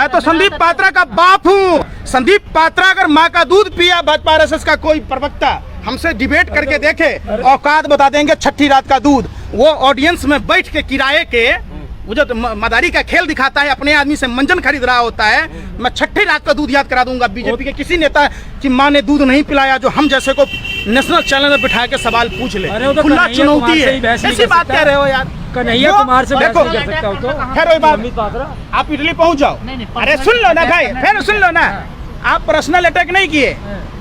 मैं तो संदीप पात्रा का बाप हूँ। संदीप पात्रा अगर माँ का दूध पिया भाजपा आरएसएस का कोई प्रवक्ता हमसे डिबेट करके देखे, औकात बता देंगे छठी रात का दूध। वो ऑडियंस में बैठ के किराए के वो जो मदारी का खेल दिखाता है, अपने आदमी से मंजन खरीद रहा होता है, मैं छठी रात का दूध याद करा दूंगा बीजेपी के किसी नेता की माँ ने दूध नहीं पिलाया जो हम जैसे को नेशनल चैनल में बिठा के सवाल पूछ ले। खुला चुनौती है, ऐसी बात कह रहे हो यार। कन्हैया कुमार से देखो कर सकता हूं तो खैर वही बात, आप इटली पहुंच जाओ। अरे सुन लो ना भाई, फिर सुन लो ना, आप पर्सनल अटैक नहीं किए,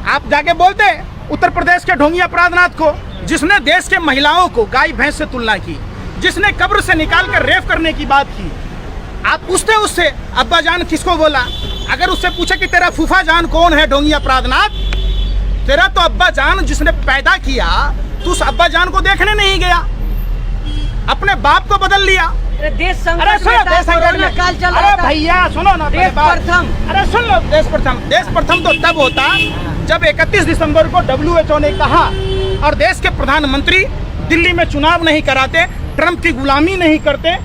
आप जाके बोलते उत्तर प्रदेश के ढोंगी अपराधनाथ को, जिसने देश के महिलाओं को गाय भैंस से तुलना की, जिसने कब्र से निकाल कर रेप करने की बात की। आप पूछते उससे अब्बा जान किसको बोला? अगर उससे पूछे कि तेरा फूफा जान कौन है ढोंगी अपराधनाथ, तेरा तो अब्बा जान जिसने पैदा किया, तू उस अब्बा जान को देखने नहीं गया, अपने बाप को बदल लिया। देश संकट अरे सुनो, देश संकट में काल चल अरे रहा था। भैया सुनो ना, देश प्रथम। अरे सुन लो, देश प्रथम। देश प्रथम तो तब होता जब 31 दिसंबर को WHO ने कहा और देश के प्रधानमंत्री दिल्ली में चुनाव नहीं कराते, ट्रंप की गुलामी नहीं करते,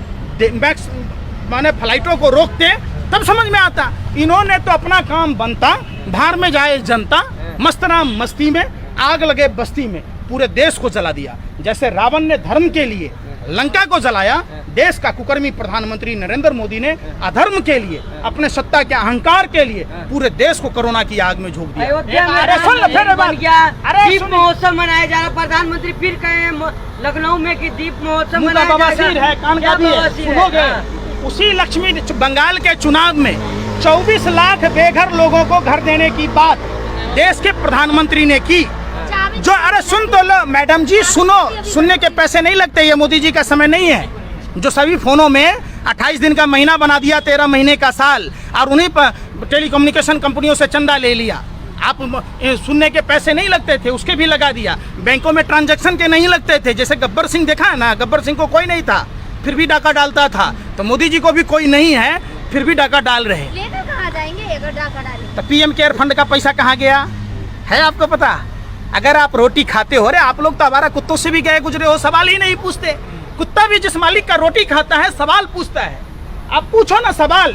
माने फ्लाइटों को रोकते, तब समझ में आता। इन्होंने तो अपना काम बनता, भाड़ में जाए जनता, मस्तराम मस्ती में, आग लगे बस्ती में, पूरे देश को जला दिया। जैसे रावण ने धर्म के लिए लंका को जलाया, देश का कुकर्मी प्रधानमंत्री नरेंद्र मोदी ने अधर्म के लिए, अपने सत्ता के अहंकार के लिए पूरे देश को कोरोना की आग में झोंक दिया। अयोध्या में अरे सुन लो, फिर बन गया, अरे दीप महोत्सव मनाया जा रहा। प्रधानमंत्री फिर कहे लखनऊ में कि दीप महोत्सव मनाया बवासीर है, कान का भी है, सुनोगे? उसी लक्ष्मी बंगाल के चुनाव में 24 लाख बेघर लोगों को घर देने की बात देश के प्रधानमंत्री ने की। जो अरे सुन तो लो मैडम जी, सुनो, सुनने के पैसे नहीं लगते, ये मोदी जी का समय नहीं है। जो सभी फोनों में 28 दिन का महीना बना दिया, 13 महीने का साल, और उन्हीं पर टेलीकम्युनिकेशन कंपनियों से चंदा ले लिया। आप सुनने के पैसे नहीं लगते थे, उसके भी लगा दिया। बैंकों में ट्रांजैक्शन के नहीं लगते थे, जैसे गब्बर सिंह देखा है ना, गब्बर सिंह को कोई नहीं था फिर भी डाका डालता था, तो मोदी जी को भी कोई नहीं है फिर भी डाका डाल रहे। लेकर कहाँ जाएंगे अगर डाका डालें? तो PM केयर फंड का पैसा कहाँ गया है आपको पता? अगर आप रोटी खाते हो, अरे आप लोग तो हमारा कुत्तों से भी गए गुजरे हो, सवाल ही नहीं पूछते। कुत्ता भी जिस मालिक का रोटी खाता है सवाल पूछता है। आप पूछो ना सवाल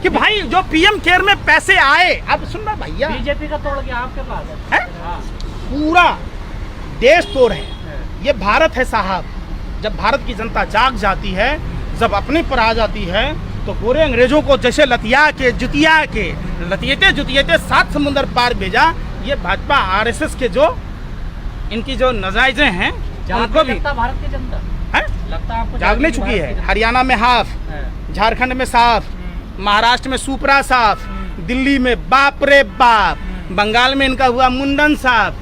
कि भाई जो PM केयर में पैसे आए, अब सुनना भैया, बीजेपी का तोड़ गया आपके पास है? पूरा देश तोड़ है, ये भारत है साहब। जब भारत की जनता जाग जाती है, जब अपने पर आ जाती है, तो गोरे अंग्रेजों को जैसे लतिया के जुतिया के लतियते जुतियते 7 समुंदर पार भेजा। ये भाजपा RSS के जो इनकी जो नजायजें हैं उनको भी भारत की जनता है लगता है आपको जागने चुकी है। हरियाणा में हाफ, झारखंड में साफ, महाराष्ट्र में सुपरा साफ, दिल्ली में बाप रे बाप, बंगाल में इनका हुआ मुंडन साफ,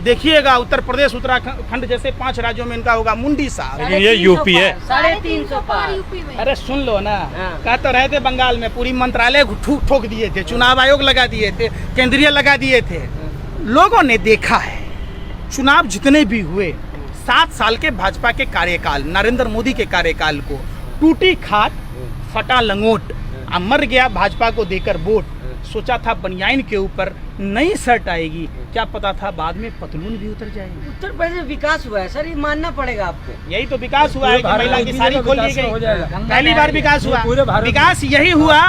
देखिएगा उत्तर प्रदेश उत्तराखंड जैसे 5 राज्यों में इनका होगा मुंडी साहब। लेकिन ये यूपी है, 350 पार यूपी में। अरे सुन लो ना, कह तो रहे थे बंगाल में पूरी मंत्रालय ठोक दिए थे, चुनाव आयोग लगा दिए थे, केंद्रीय लगा दिए थे। लोगों ने देखा है चुनाव जितने भी हुए, 7 साल के भाजपा के कार्यकाल, नरेंद्र मोदी के कार्यकाल को टूटी खाट फटा लंगोट, मर गया भाजपा को देकर वोट। सोचा था बनियाइन के ऊपर नई शर्ट आएगी, क्या पता था बाद में पतलून भी उतर जाएगी। उत्तर प्रदेश विकास हुआ है सर, ये मानना पड़ेगा आपको। यही तो विकास हुआ है कि महिला की साड़ी खोल दी गई, पहली बार विकास हुआ। विकास यही हुआ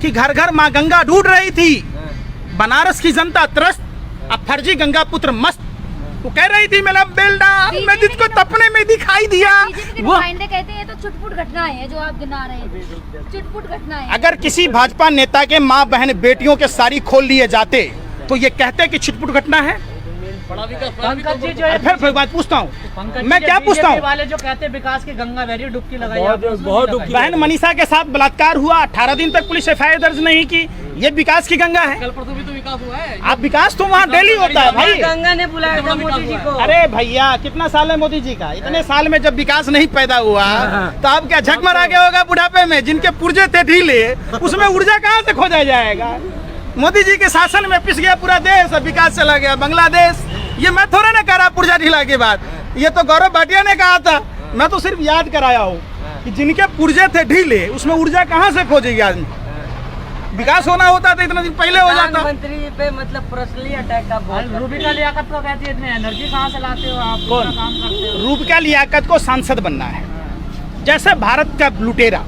कि घर घर माँ गंगा ढूंढ रही थी, बनारस की जनता त्रस्त, अब फर्जी गंगा पुत्र मस्त। वो कह रही थी मेरा बेलदार, मैं जिसको तपने में दिखाई दिया वो कहते हैं तो छुटपुट घटनाएं हैं जो आप गिना रहे हैं, छुटपुट घटनाएं। अगर किसी भाजपा नेता के माँ बहन बेटियों के साड़ी खोल लिए जाते तो ये कहते कि छुटपुट घटना है। पंकज जी जो है, फिर बात पूछता हूँ, पंकज मैं जी क्या पूछता हूँ, वाले जो कहते हैं विकास की गंगा बहरी डुबकी लगाई, बहुत डुबकी। बहन मनीषा के साथ बलात्कार हुआ, 18 दिन तक पुलिस FIR दर्ज नहीं की, ये विकास की गंगा है? कल परसों भी तो विकास हुआ है। आप विकास तो वहाँ डेली होता है भाई। गंगा ने बुलाया था मोदी जी को। अरे भैया कितना साल है मोदी जी का, इतने साल में जब विकास नहीं पैदा हुआ तो अब क्या झकमरा गया होगा बुढ़ापे में? जिनके पुर्जे थे ढीले, उसमें ऊर्जा कहाँ से खोजा जाएगा? मोदी जी के शासन में पिस गया पूरा देश, अब विकास चला गया बांग्लादेश। ये मैं थोड़ा ना कह रहा पुर्जा ढीला के बाद, ये तो गौरव भाटिया ने कहा था, मैं तो सिर्फ याद कराया हूँ कि जिनके पुर्जे थे ढीले, उसमें ऊर्जा कहाँ से खोजेगी आदमी? विकास होना होता तो इतना दिन पहले हो जाता। प्रधानमंत्री पे मतलब पर्सनली अटैक का बहुत। रूबिका लियाकत को कहती है इतनी एनर्जी कहाँ से लाते हो आप? कौन? काम करते हो। रूबिका लियाकत को सांसद बनना है। जैसे भारत का लुटेरा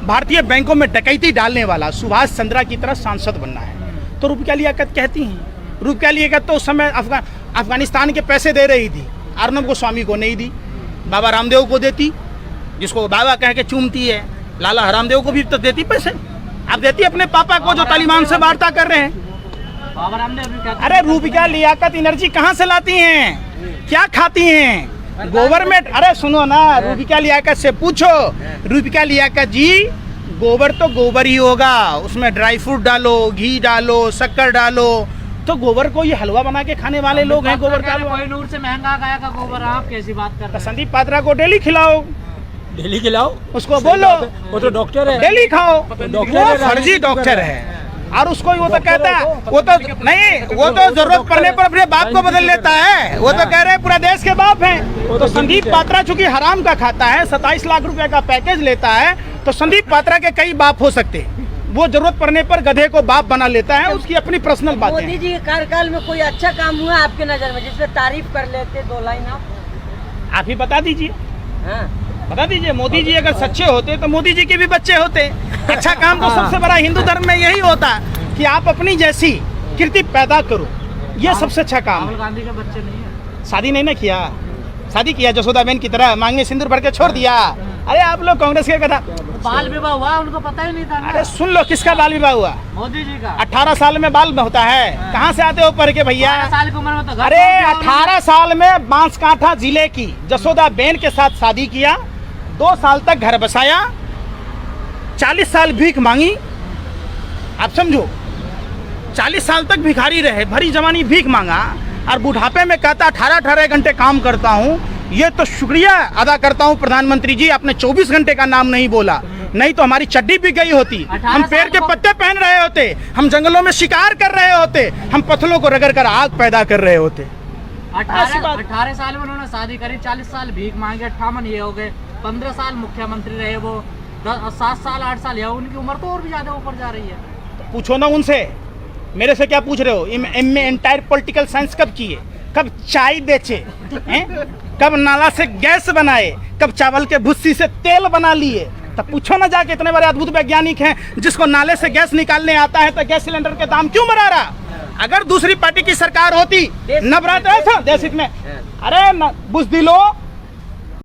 भारतीय बैंकों में डकैती डालने वाला सुभाष चंद्रा की तरह सांसद बनना है। तो रुपया लियाकत कहती हैं, रुपया लियाकत तो उस समय अफगानिस्तान के पैसे दे रही थी, अर्नब गोस्वामी को नहीं दी, बाबा रामदेव को देती, जिसको बाबा कह के चूमती है, लाला हरामदेव को भी तो देती पैसे। अब देती अपने पापा को जो तालिबान से वार्ता कर रहे हैं। बाबा रामदेव भी कहते हैं। अरे रुपया लियाकत एनर्जी कहाँ से लाती हैं, क्या खाती हैं? गवर्नमेंट, अरे सुनो ना, रुपया लियाकत से पूछो। रुपया लियाकत जी, गोबर तो गोबर ही होगा, उसमें ड्राई फ्रूट डालो, घी डालो, शक्कर डालो, तो गोबर को ये हलवा बना के खाने वाले लोग हैं। गोबर का कोहिनूर से महंगा गया का गोबर, आप कैसी बात कर रहे हैं? संदीप पात्रा को डेली खिलाओ, डेली खिलाओ, उसको बोलो, वो तो डॉक्टर है, डेली खाओ, डॉक्टर वो है, फर्जी डॉक्टर है। और उसको वो तो कहता है, वो तो नहीं, वो तो जरूरत पड़ने पर अपने बाप को बदल लेता है। वो तो कह रहे हैं पूरा देश के बाप हैं। तो संदीप पात्रा चूंकि हराम का खाता है, 27 लाख रुपए का पैकेज लेता है, तो संदीप पात्रा के कई बाप हो सकते हैं। वो जरूरत पड़ने पर गधे को बाप बना लेता है, उसकी अपनी पर्सनल बात है। मोदी जी के कार्यकाल में कोई अच्छा काम हुआ आपके नजर में जिसमें तारीफ कर लेते, 2 लाइन आप ही बता दीजिए, हाँ। बता दीजिए। मोदी जी अगर सच्चे होते तो मोदी जी के भी बच्चे होते। अच्छा काम तो सबसे बड़ा हिंदू धर्म में यही होता है कि आप अपनी जैसी कीर्ति पैदा करो, ये सबसे अच्छा काम राहुल है। गांधी के बच्चे नहीं है। शादी नहीं ना किया, शादी किया जसोदाबेन की तरह, मांग में सिंदूर भर के छोड़ दिया। अरे आप लोग कांग्रेस के कथा, बाल विवाह हुआ, उनको पता ही नहीं था ना। अरे सुन लो, किसका बाल विवाह हुआ? मोदी जी का। 18 साल में बाल होता है, कहाँ से आते हो पढ़ के भैया? 12 साल की उम्र में तो घर अरे पहुंच गया 18 साल में बांसकाठा जिले की जसोदाबेन के साथ शादी किया, 2 साल तक घर बसाया, 40 साल भीख मांगी। आप समझो, 40 साल तक भिखारी रहे, भरी जवानी भीख मांगा, और बुढ़ापे में कहता 18 घंटे काम करता हूँ। ये तो शुक्रिया अदा करता हूँ प्रधानमंत्री जी, आपने 24 घंटे का नाम नहीं बोला, नहीं तो हमारी चड्डी भी गई होती, हम पेड़ के पत्ते पहन रहे होते, हम जंगलों में शिकार कर रहे होते, हम पत्थरों को रगड़ कर आग पैदा कर रहे होते। 18 साल में उन्होंने शादी करी, 40 साल भीख मांगे, 58 ये हो गए, 15 साल मुख्यमंत्री रहे वो, 7 साल 8 साल या उनकी उम्र तो और भी ज्यादा ऊपर जा रही है। पूछो ना उनसे, मेरे से क्या पूछ रहे हो? एमए एंटायर पॉलिटिकल साइंस कब किए, कब चाय बेचे हैं, कब नाला से गैस बनाए, कब चावल के भुस्सी से तेल बना लिए? तब पूछो ना जाके, इतने बड़े अद्भुत वैज्ञानिक हैं, जिसको नाले से गैस निकालने आता है, तो गैस सिलेंडर के दाम क्यों बढ़ा रहा? अगर दूसरी पार्टी की सरकार होती, न बढ़ाते ऐसा देश में, अरे बुजदिलो